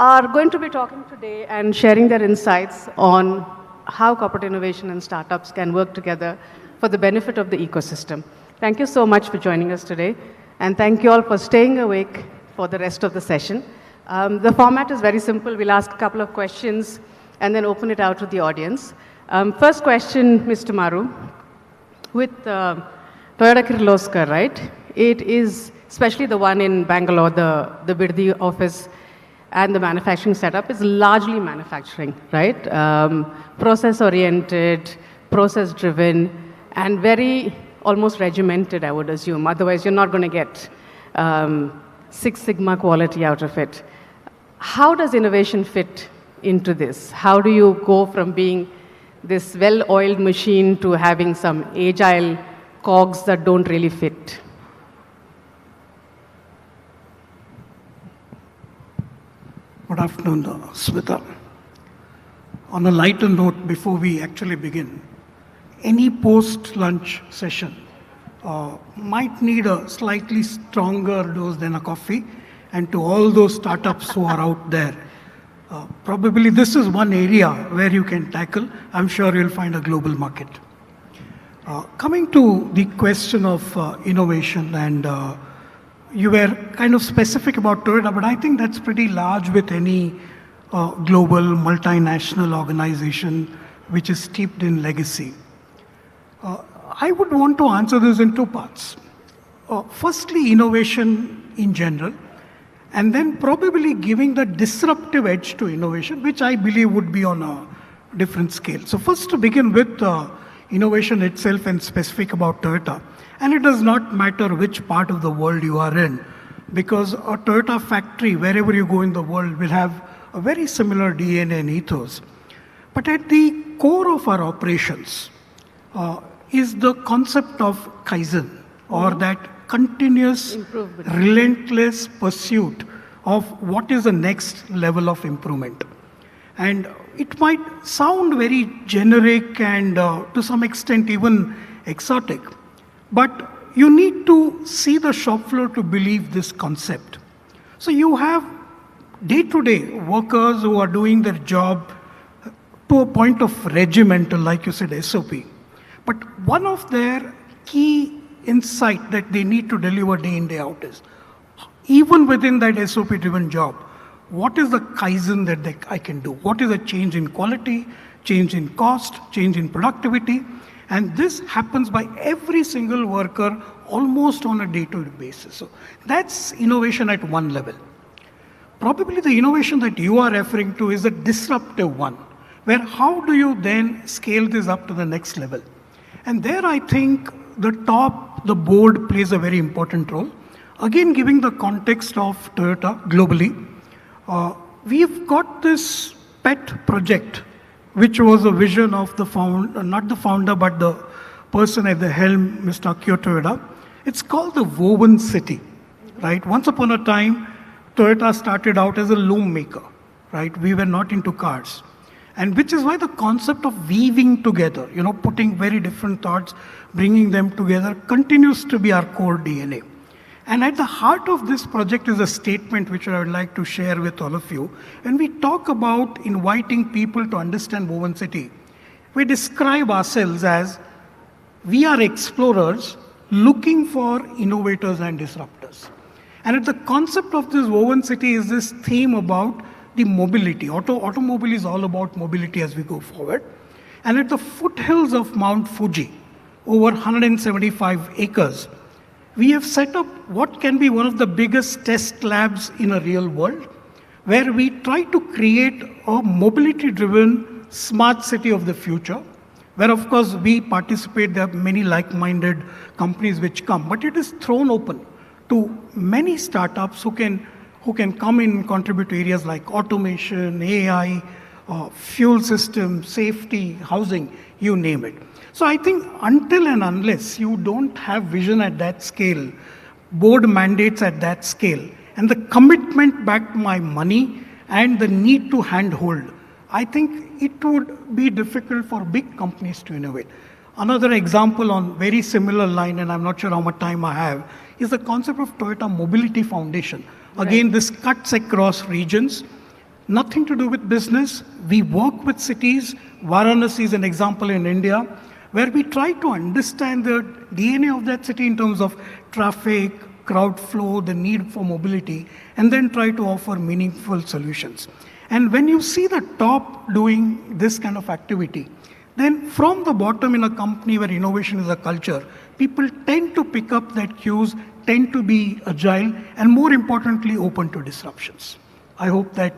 are going to be talking today and sharing their insights on how corporate innovation and startups can work together for the benefit of the ecosystem. Thank you so much for joining us today, and thank you all for staying awake for the rest of the session. The format is very simple. We'll ask a couple of questions and then open it out to the audience. First question, Mr. Maru, with Toyota Kirloskar, right? It is, especially the one in Bangalore, the Birdi office and the manufacturing setup is largely manufacturing, right? Process-oriented, process-driven, and very almost regimented, I would assume. Otherwise, you're not going to get Six Sigma quality out of it. How does innovation fit into this? How do you go from being this well-oiled machine to having some agile cogs that don't really fit? Good afternoon, Smita. On a lighter note, before we actually begin, any post-lunch session might need a slightly stronger dose than a coffee. And to all those startups who are out there, probably this is one area where you can tackle. I'm sure you'll find a global market. Coming to the question of innovation, and you were kind of specific about Toyota, but I think that's pretty large with any global multinational organization which is steeped in legacy. I would want to answer this in two parts. Firstly, innovation in general, and then probably giving the disruptive edge to innovation, which I believe would be on a different scale. So first, to begin with innovation itself and specific about Toyota. And it does not matter which part of the world you are in, because a Toyota factory, wherever you go in the world, will have a very similar DNA and ethos. But at the core of our operations is the concept of Kaizen, or that continuous, relentless pursuit of what is the next level of improvement. And it might sound very generic and to some extent even exotic, but you need to see the shop floor to believe this concept. So you have day-to-day workers who are doing their job to a point of regimental, like you said, SOP. But one of their key insight that they need to deliver day in, day out is, even within that SOP-driven job, what is the Kaizen that I can do? What is a change in quality, change in cost, change in productivity? And this happens by every single worker almost on a day-to-day basis. So that's innovation at one level. Probably the innovation that you are referring to is a disruptive one, where how do you then scale this up to the next level? And there I think the board plays a very important role. Again, giving the context of Toyota globally, we've got this pet project, which was a vision of the founder, not the founder, but the person at the helm, Mr. Akio Toyoda. It's called the Woven City, right? Once upon a time, Toyota started out as a loom maker, right? We were not into cars. And which is why the concept of weaving together, putting very different thoughts, bringing them together, continues to be our core DNA. And at the heart of this project is a statement which I would like to share with all of you. When we talk about inviting people to understand Woven City, we describe ourselves as we are explorers looking for innovators and disruptors. And at the concept of this Woven City is this theme about the mobility. Automobile is all about mobility as we go forward. And at the foothills of Mount Fuji, over 175 acres, we have set up what can be one of the biggest test labs in a real world, where we try to create a mobility-driven smart city of the future, where of course we participate. There are many like-minded companies which come, but it is thrown open to many startups who can come in and contribute to areas like automation, AI, fuel system, safety, housing, you name it. So I think until and unless you don't have vision at that scale, board mandates at that scale, and the commitment back to my money and the need to handhold, I think it would be difficult for big companies to innovate. Another example on very similar line, and I'm not sure how much time I have, is the concept of Toyota Mobility Foundation. Again, this cuts across regions. nothing to do with business. We work with cities. Varanasi is an example in India, where we try to understand the DNA of that city in terms of traffic, crowd flow, the need for mobility, and then try to offer meaningful solutions. And when you see the top doing this kind of activity, then from the bottom in a company where innovation is a culture, people tend to pick up that cues, tend to be agile, and more importantly, open to disruptions. I hope that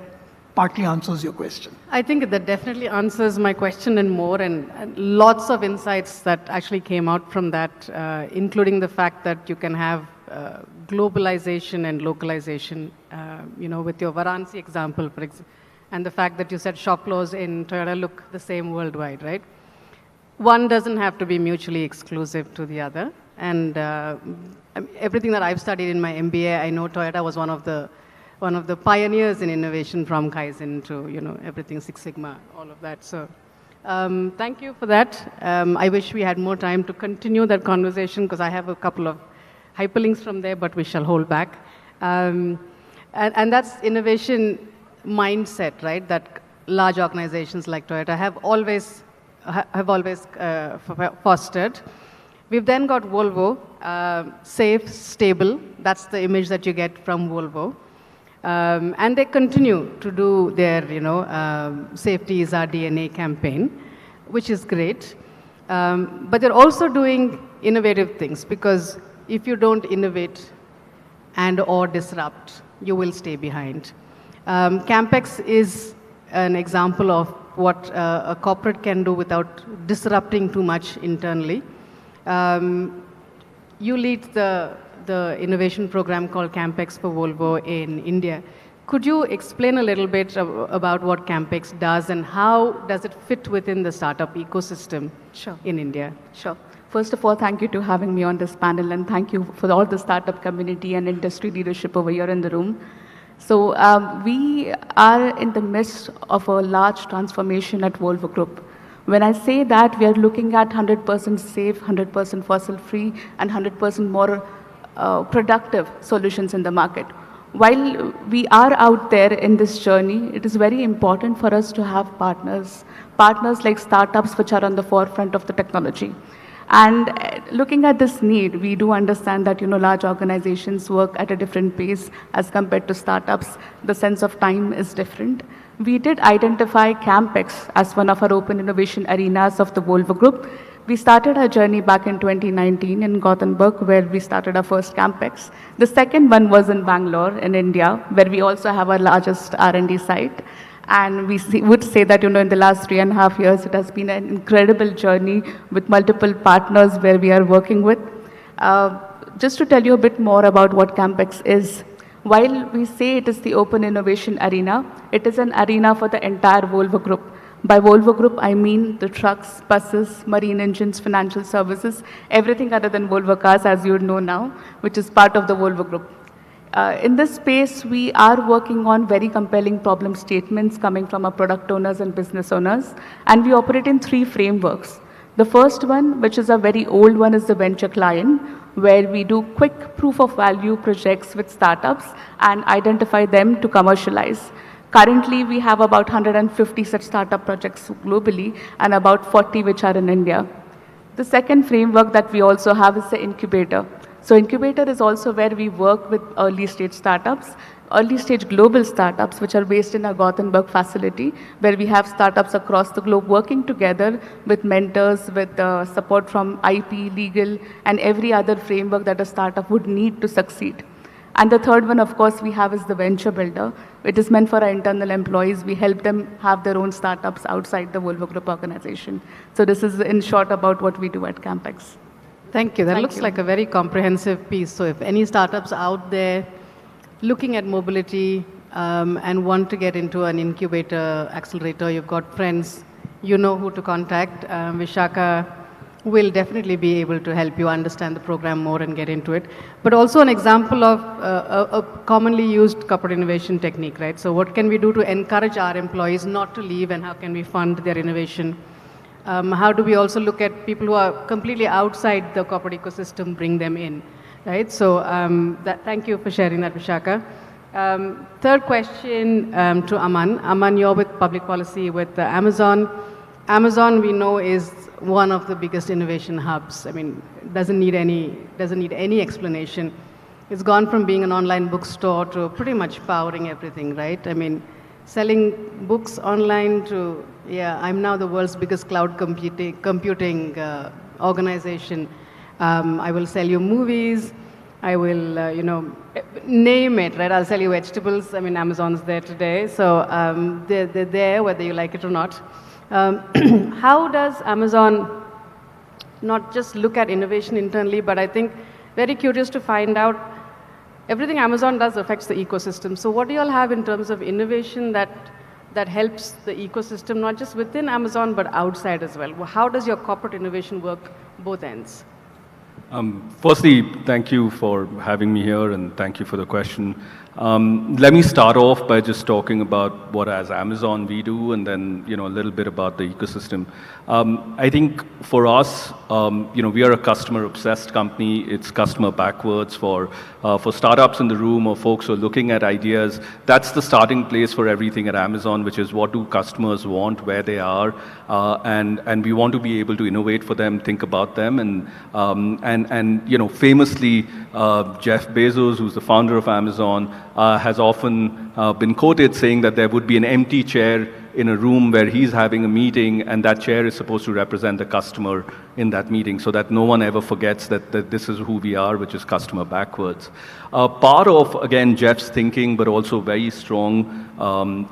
partly answers your question. I think that definitely answers my question and more, and lots of insights that actually came out from that, including the fact that you can have globalization and localization, with your Varanasi example, and the fact that you said shop floors in Toyota look the same worldwide, right? One doesn't have to be mutually exclusive to the other. And everything that I've studied in my MBA, I know Toyota was one of the pioneers in innovation, from Kaizen to everything Six Sigma, all of that. So thank you for that. I wish we had more time to continue that conversation, because I have a couple of hyperlinks from there, but we shall hold back. And that's innovation mindset, right? That large organizations like Toyota have always fostered. We've then got Volvo, safe, stable. That's the image that you get from Volvo. And they continue to do their, safety is our DNA campaign, which is great. But they're also doing innovative things, because if you don't innovate and or disrupt, you will stay behind. Campex is an example of what a corporate can do without disrupting too much internally. You lead the innovation program called Campex for Volvo in India. Could you explain a little bit about what Campex does, and how does it fit within the startup ecosystem in India? Sure. First of all, thank you to having me on this panel, and thank you for all the startup community and industry leadership over here in the room. So we are in the midst of a large transformation at Volvo Group. When I say that, we are looking at 100% safe, 100% fossil-free, and 100% more productive solutions in the market. While we are out there in this journey, it is very important for us to have partners like startups which are on the forefront of the technology. And looking at this need, we do understand that large organizations work at a different pace as compared to startups. The sense of time is different. We did identify Campex as one of our open innovation arenas of the Volvo Group. We started our journey back in 2019 in Gothenburg, where we started our first Campex. The second one was in Bangalore in India, where we also have our largest R&D site. And we would say that, in the last 3.5 years, it has been an incredible journey with multiple partners where we are working with. Just to tell you a bit more about what Campex is, while we say it is the open innovation arena, it is an arena for the entire Volvo Group. By Volvo Group, I mean the trucks, buses, marine engines, financial services, everything other than Volvo Cars, as you know now, which is part of the Volvo Group. In this space, we are working on very compelling problem statements coming from our product owners and business owners, and we operate in 3 frameworks. The first one, which is a very old one, is the venture client, where we do quick proof of value projects with startups and identify them to commercialize. Currently, we have about 150 such startup projects globally and about 40 which are in India. The second framework that we also have is the incubator. So incubator is also where we work with early stage startups, early stage global startups, which are based in our Gothenburg facility, where we have startups across the globe working together with mentors, with support from IP, legal, and every other framework that a startup would need to succeed. And the third one, of course, we have is the venture builder. It is meant for our internal employees. We help them have their own startups outside the Volvo Group organization. So this is in short about what we do at Campex. Thank you. That looks like a very comprehensive piece. So if any startups out there looking at mobility and want to get into an incubator, accelerator, you've got friends, you know who to contact. Vishaka will definitely be able to help you understand the program more and get into it. But also an example of a commonly used corporate innovation technique, right? So what can we do to encourage our employees not to leave, and how can we fund their innovation? How do we also look at people who are completely outside the corporate ecosystem, bring them in, right? So thank you for sharing that, Vishaka. Third question to Aman. Aman, you're with public policy with Amazon. Amazon, we know, is one of the biggest innovation hubs. I mean, doesn't need any explanation. It's gone from being an online bookstore to pretty much powering everything, right? I mean, selling books online to, yeah, I'm now the world's biggest cloud computing organization. I will sell you movies. I will, name it, right? I'll sell you vegetables. I mean, Amazon's there today. So they're there whether you like it or not. How does Amazon not just look at innovation internally, but I think very curious to find out everything Amazon does affects the ecosystem. So what do you all have in terms of innovation that helps the ecosystem, not just within Amazon, but outside as well? How does your corporate innovation work both ends? Firstly, thank you for having me here, and thank you for the question. Let me start off by just talking about what as Amazon we do, and then a little bit about the ecosystem. I think for us, we are a customer-obsessed company. It's customer backwards for startups in the room or folks who are looking at ideas. That's the starting place for everything at Amazon, which is what do customers want, where they are, and we want to be able to innovate for them, think about them, and famously, Jeff Bezos, who's the founder of Amazon, has often been quoted saying that there would be an empty chair in a room where he's having a meeting, and that chair is supposed to represent the customer in that meeting, so that no one ever forgets that this is who we are, which is customer backwards. Part of, again, Jeff's thinking, but also very strong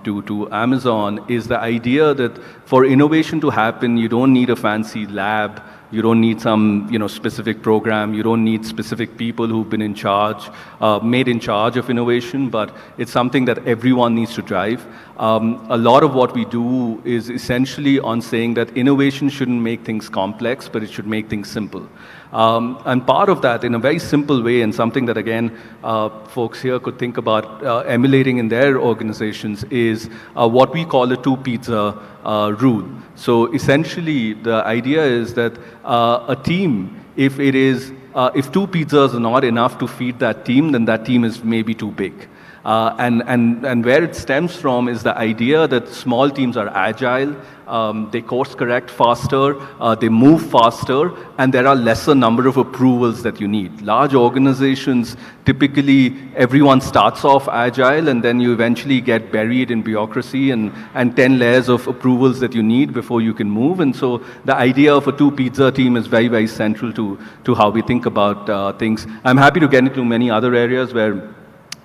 to Amazon, is the idea that for innovation to happen, you don't need a fancy lab. You don't need some, specific program. You don't need specific people who've been in charge, made in charge of innovation, but it's something that everyone needs to drive. A lot of what we do is essentially on saying that innovation shouldn't make things complex, but it should make things simple. And part of that, in a very simple way, and something that, again, folks here could think about emulating in their organizations, is what we call a two-pizza rule. So essentially, the idea is that a team, if two pizzas are not enough to feed that team, then that team is maybe too big. And where it stems from is the idea that small teams are agile, they course correct faster, they move faster, and there are lesser number of approvals that you need. Large organizations, typically everyone starts off agile, and then you eventually get buried in bureaucracy and 10 layers of approvals that you need before you can move. And so the idea of a two-pizza team is very, very central to how we think about things. I'm happy to get into many other areas where,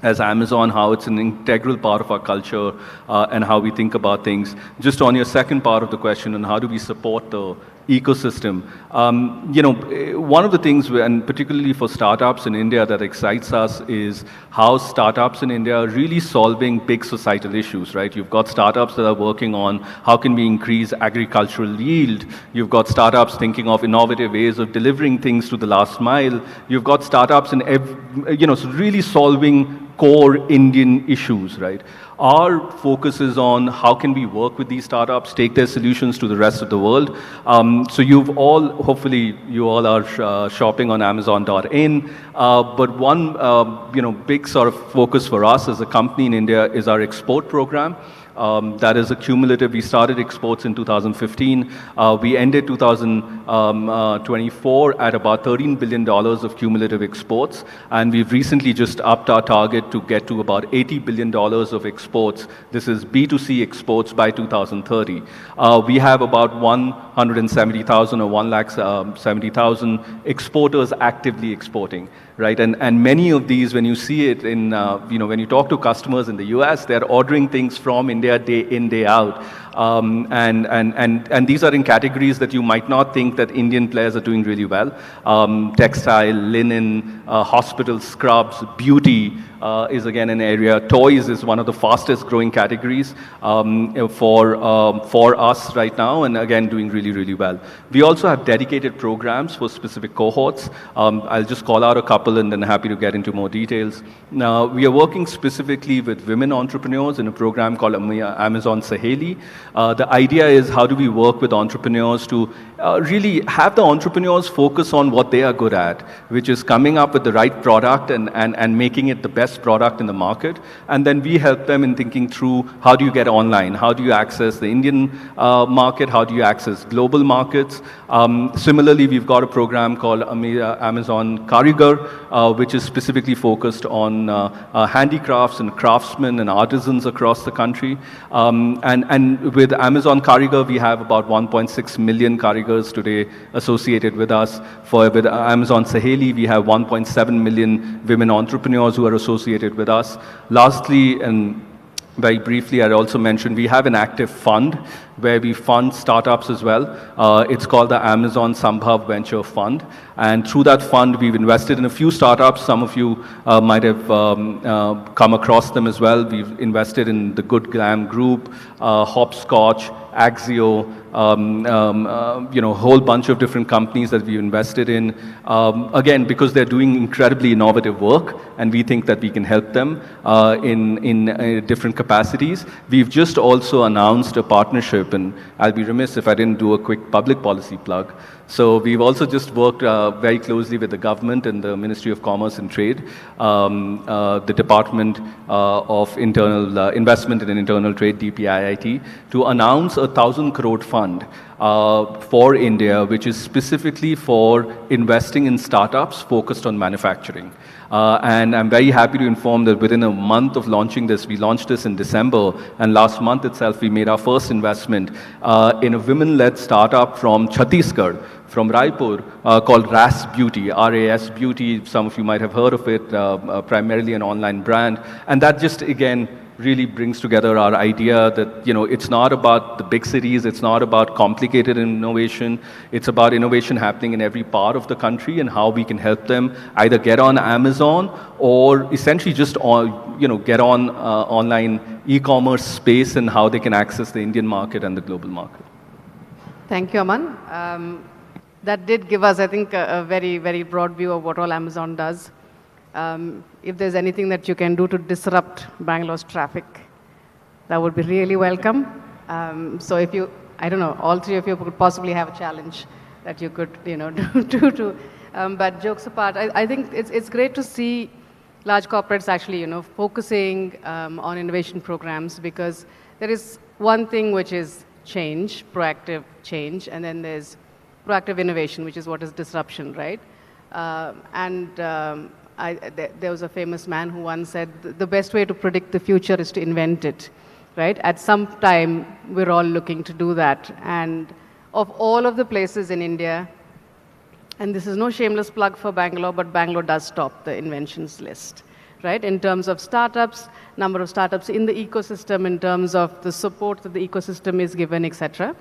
as Amazon, how it's an integral part of our culture and how we think about things. Just on your second part of the question, on how do we support the ecosystem, one of the things, and particularly for startups in India, that excites us is how startups in India are really solving big societal issues, right? You've got startups that are working on how can we increase agricultural yield. You've got startups thinking of innovative ways of delivering things to the last mile. You've got startups in, really solving core Indian issues, right? Our focus is on how can we work with these startups, take their solutions to the rest of the world. So hopefully you all are shopping on Amazon.in. But one, big sort of focus for us as a company in India is our export program. That is a cumulative. We started exports in 2015. We ended 2024 at about $13 billion of cumulative exports. And we've recently just upped our target to get to about $80 billion of exports. This is B2C exports by 2030. We have about 170,000 or 170,000 exporters actively exporting. Right, and many of these, when you see it in, when you talk to customers in the US, they're ordering things from India day in, day out. And these are in categories that you might not think that Indian players are doing really well. Textile, linen, hospital scrubs, beauty is again an area. Toys is one of the fastest growing categories for us right now, and again doing really, really well. We also have dedicated programs for specific cohorts. I'll just call out a couple and then happy to get into more details. Now, we are working specifically with women entrepreneurs in a program called Amazon Saheli. The idea is how do we work with entrepreneurs to really have the entrepreneurs focus on what they are good at, which is coming up with the right product and making it the best best product in the market, and then we help them in thinking through how do you get online, how do you access the Indian market, how do you access global markets. Similarly, we've got a program called Amazon Karigar, which is specifically focused on handicrafts and craftsmen and artisans across the country. And with Amazon Karigar, we have about 1.6 million Karigars today associated with us. With Amazon Saheli, we have 1.7 million women entrepreneurs who are associated with us. Lastly, and very briefly, I'd also mention we have an active fund where we fund startups as well. It's called the Amazon Sambhav Venture Fund. And through that fund, we've invested in a few startups. Some of you might have come across them as well. We've invested in the Good Glam Group, Hopscotch, Axio, a whole bunch of different companies that we invested in. Again, because they're doing incredibly innovative work, and we think that we can help them in different capacities. We've just also announced a partnership, and I'll be remiss if I didn't do a quick public policy plug. So we've also just worked very closely with the government and the Ministry of Commerce and Trade, the Department of Internal Investment and Internal Trade, DPIIT, to announce a 1,000 crore fund for India, which is specifically for investing in startups focused on manufacturing. And I'm very happy to inform that within a month of launching this, we launched this in December, and last month itself, we made our first investment in a women-led startup from Chhattisgarh, from Raipur, called RAS Beauty, RAS Beauty. Some of you might have heard of it, primarily an online brand. And that just, again, really brings together our idea that, it's not about the big cities, it's not about complicated innovation, it's about innovation happening in every part of the country and how we can help them either get on Amazon or essentially just get on online e-commerce space and how they can access the Indian market and the global market. Thank you, Aman. That did give us, I think, a very, very broad view of what all Amazon does. If there's anything that you can do to disrupt Bangalore's traffic, that would be really welcome. So if you, I don't know, all three of you could possibly have a challenge that you could, do. But jokes apart, I think it's great to see large corporates actually, focusing on innovation programs, because there is one thing which is change, proactive change, and then there's proactive innovation, which is what is disruption, right? There was a famous man who once said, the best way to predict the future is to invent it, right? At some time, we're all looking to do that. And of all of the places in India, and this is no shameless plug for Bangalore, but Bangalore does top the inventions list, right? In terms of startups, number of startups in the ecosystem, in terms of the support that the ecosystem is given, etc.